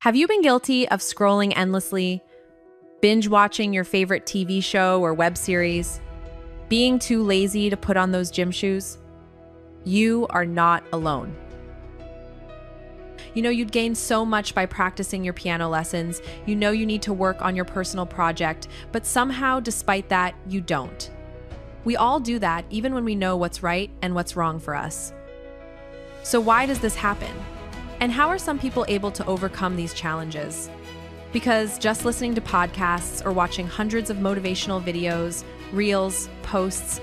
Have you been guilty of scrolling endlessly, binge watching your favorite TV show or web series, being too lazy to put on those gym shoes? You are not alone. You'd gain so much by practicing your piano lessons. You need to work on your personal project, but somehow, despite that, you don't. We all do that, even when we know what's right and what's wrong for us. So why does this happen? And how are some people able to overcome these challenges? Because just listening to podcasts or watching hundreds of motivational videos, reels, posts,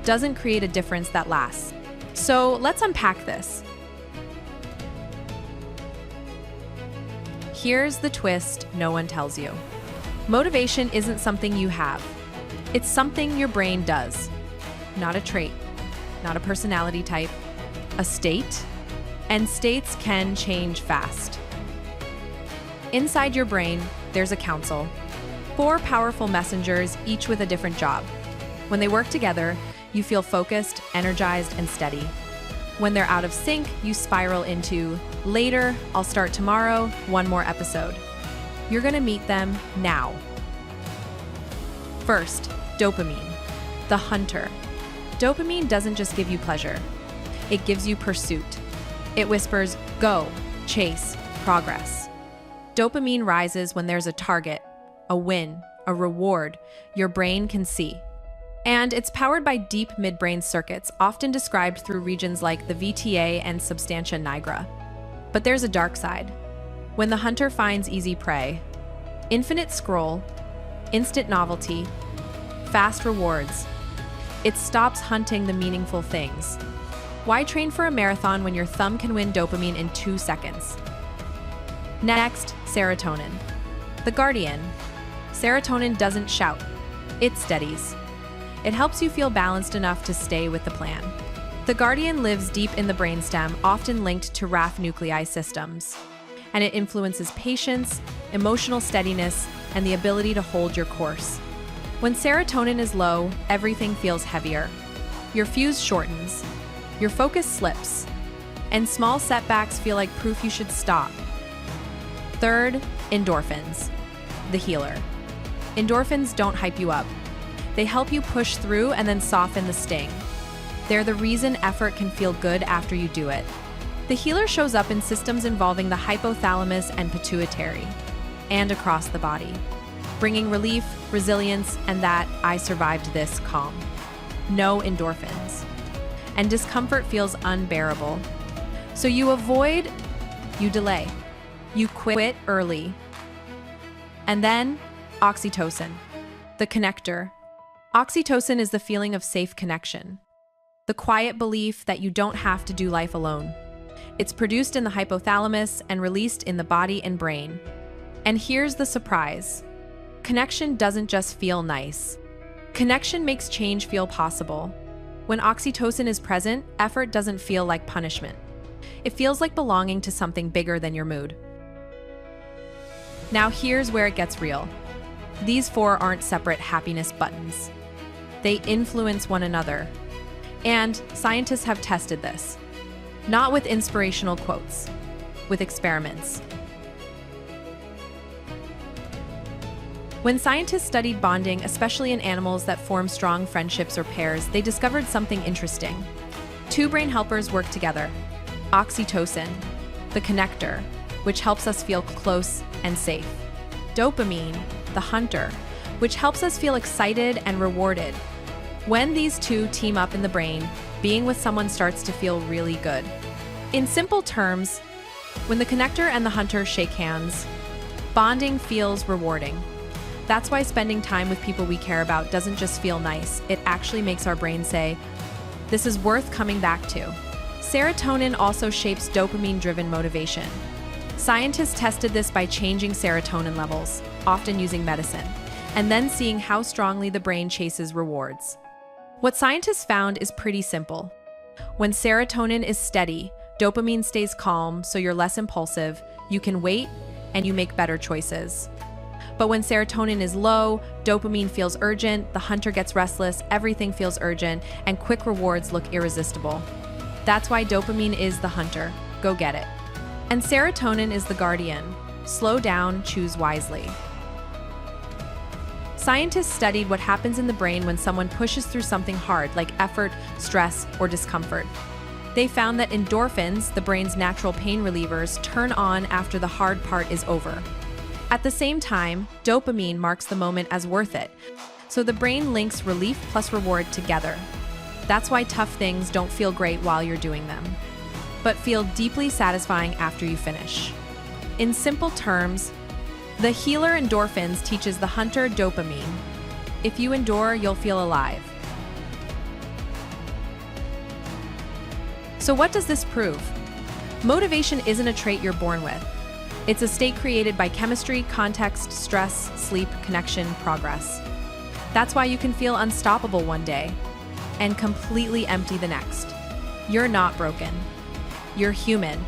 doesn't create a difference that lasts. So let's unpack this. Here's the twist no one tells you. Motivation isn't something you have. It's something your brain does. Not a trait, not a personality type, a state. And states can change fast. Inside your brain, there's a council. 4 powerful messengers, each with a different job. When they work together, you feel focused, energized, and steady. When they're out of sync, you spiral into, later, I'll start tomorrow, one more episode. You're gonna meet them now. First, dopamine, the hunter. Dopamine doesn't just give you pleasure. It gives you pursuit. It whispers, go, chase, progress. Dopamine rises when there's a target, a win, a reward your brain can see. And it's powered by deep midbrain circuits, often described through regions like the VTA and substantia nigra. But there's a dark side. When the hunter finds easy prey, infinite scroll, instant novelty, fast rewards, it stops hunting the meaningful things. Why train for a marathon when your thumb can win dopamine in 2 seconds? Next, serotonin. The guardian. Serotonin doesn't shout. It steadies. It helps you feel balanced enough to stay with the plan. The guardian lives deep in the brainstem, often linked to RAF nuclei systems. And it influences patience, emotional steadiness, and the ability to hold your course. When serotonin is low, everything feels heavier. Your fuse shortens. Your focus slips, and small setbacks feel like proof you should stop. Third, endorphins, the healer. Endorphins don't hype you up. They help you push through and then soften the sting. They're the reason effort can feel good after you do it. The healer shows up in systems involving the hypothalamus and pituitary, and across the body, bringing relief, resilience, and that I survived this calm. No endorphins. And discomfort feels unbearable. So you avoid, you delay, you quit early. And then, oxytocin, the connector. Oxytocin is the feeling of safe connection, the quiet belief that you don't have to do life alone. It's produced in the hypothalamus and released in the body and brain. And here's the surprise. Connection doesn't just feel nice. Connection makes change feel possible. When oxytocin is present, effort doesn't feel like punishment. It feels like belonging to something bigger than your mood. Now here's where it gets real. These 4 aren't separate happiness buttons. They influence one another. And scientists have tested this. Not with inspirational quotes, with experiments. When scientists studied bonding, especially in animals that form strong friendships or pairs, they discovered something interesting. 2 brain helpers work together. Oxytocin, the connector, which helps us feel close and safe. Dopamine, the hunter, which helps us feel excited and rewarded. When these 2 team up in the brain, being with someone starts to feel really good. In simple terms, when the connector and the hunter shake hands, bonding feels rewarding. That's why spending time with people we care about doesn't just feel nice, it actually makes our brain say, this is worth coming back to. Serotonin also shapes dopamine-driven motivation. Scientists tested this by changing serotonin levels, often using medicine, and then seeing how strongly the brain chases rewards. What scientists found is pretty simple. When serotonin is steady, dopamine stays calm, so you're less impulsive, you can wait, and you make better choices. But when serotonin is low, dopamine feels urgent, the hunter gets restless, everything feels urgent, and quick rewards look irresistible. That's why dopamine is the hunter. Go get it. And serotonin is the guardian. Slow down, choose wisely. Scientists studied what happens in the brain when someone pushes through something hard, like effort, stress, or discomfort. They found that endorphins, the brain's natural pain relievers, turn on after the hard part is over. At the same time, dopamine marks the moment as worth it, so the brain links relief plus reward together. That's why tough things don't feel great while you're doing them, but feel deeply satisfying after you finish. In simple terms, the healer endorphins teaches the hunter dopamine. If you endure, you'll feel alive. So what does this prove? Motivation isn't a trait you're born with. It's a state created by chemistry, context, stress, sleep, connection, progress. That's why you can feel unstoppable one day and completely empty the next. You're not broken. You're human.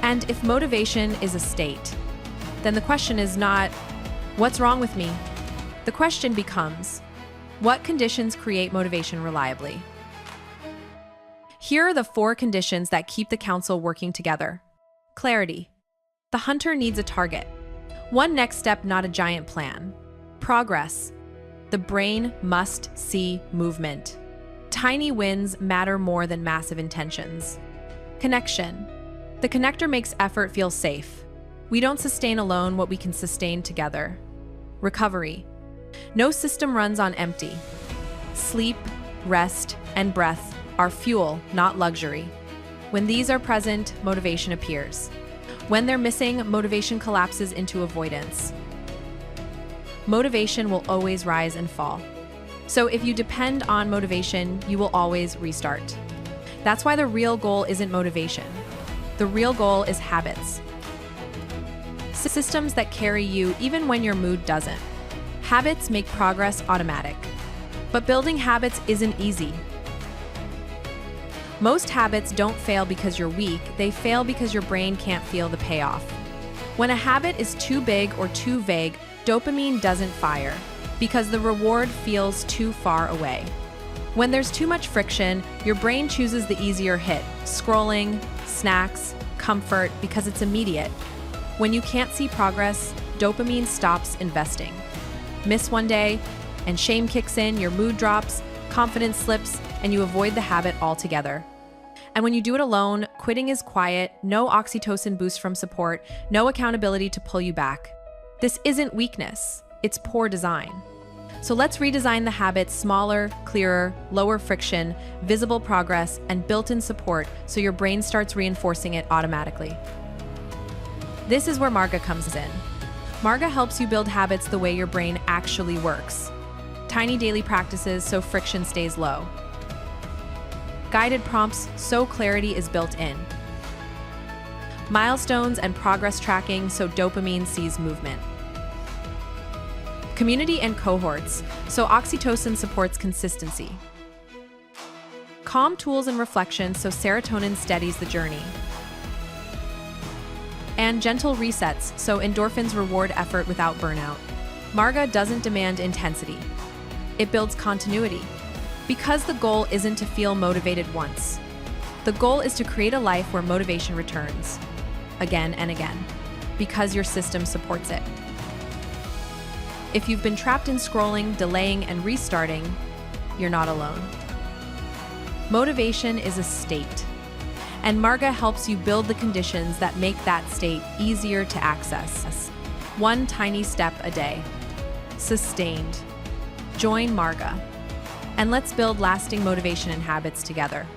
And if motivation is a state, then the question is not, what's wrong with me? The question becomes, what conditions create motivation reliably? Here are the 4 conditions that keep the council working together. Clarity. The hunter needs a target. One next step, not a giant plan. Progress. The brain must see movement. Tiny wins matter more than massive intentions. Connection. The connector makes effort feel safe. We don't sustain alone what we can sustain together. Recovery. No system runs on empty. Sleep, rest, and breath are fuel, not luxury. When these are present, motivation appears. When they're missing, motivation collapses into avoidance. Motivation will always rise and fall. So if you depend on motivation, you will always restart. That's why the real goal isn't motivation. The real goal is habits. Systems that carry you even when your mood doesn't. Habits make progress automatic. But building habits isn't easy. Most habits don't fail because you're weak, they fail because your brain can't feel the payoff. When a habit is too big or too vague, dopamine doesn't fire because the reward feels too far away. When there's too much friction, your brain chooses the easier hit, scrolling, snacks, comfort, because it's immediate. When you can't see progress, dopamine stops investing. Miss one day, and shame kicks in, your mood drops, confidence slips, and you avoid the habit altogether. And when you do it alone, quitting is quiet, no oxytocin boost from support, no accountability to pull you back. This isn't weakness, it's poor design. So let's redesign the habit: smaller, clearer, lower friction, visible progress, and built-in support so your brain starts reinforcing it automatically. This is where Marga comes in. Marga helps you build habits the way your brain actually works. Tiny daily practices so friction stays low. Guided prompts so clarity is built in. Milestones and progress tracking so dopamine sees movement. Community and cohorts so oxytocin supports consistency. Calm tools and reflection so serotonin steadies the journey. And gentle resets so endorphins reward effort without burnout. Marga doesn't demand intensity. It builds continuity. Because the goal isn't to feel motivated once. The goal is to create a life where motivation returns, again and again, because your system supports it. If you've been trapped in scrolling, delaying, and restarting, you're not alone. Motivation is a state, and Marga helps you build the conditions that make that state easier to access. One tiny step a day. Sustained. Join Marga, and let's build lasting motivation and habits together.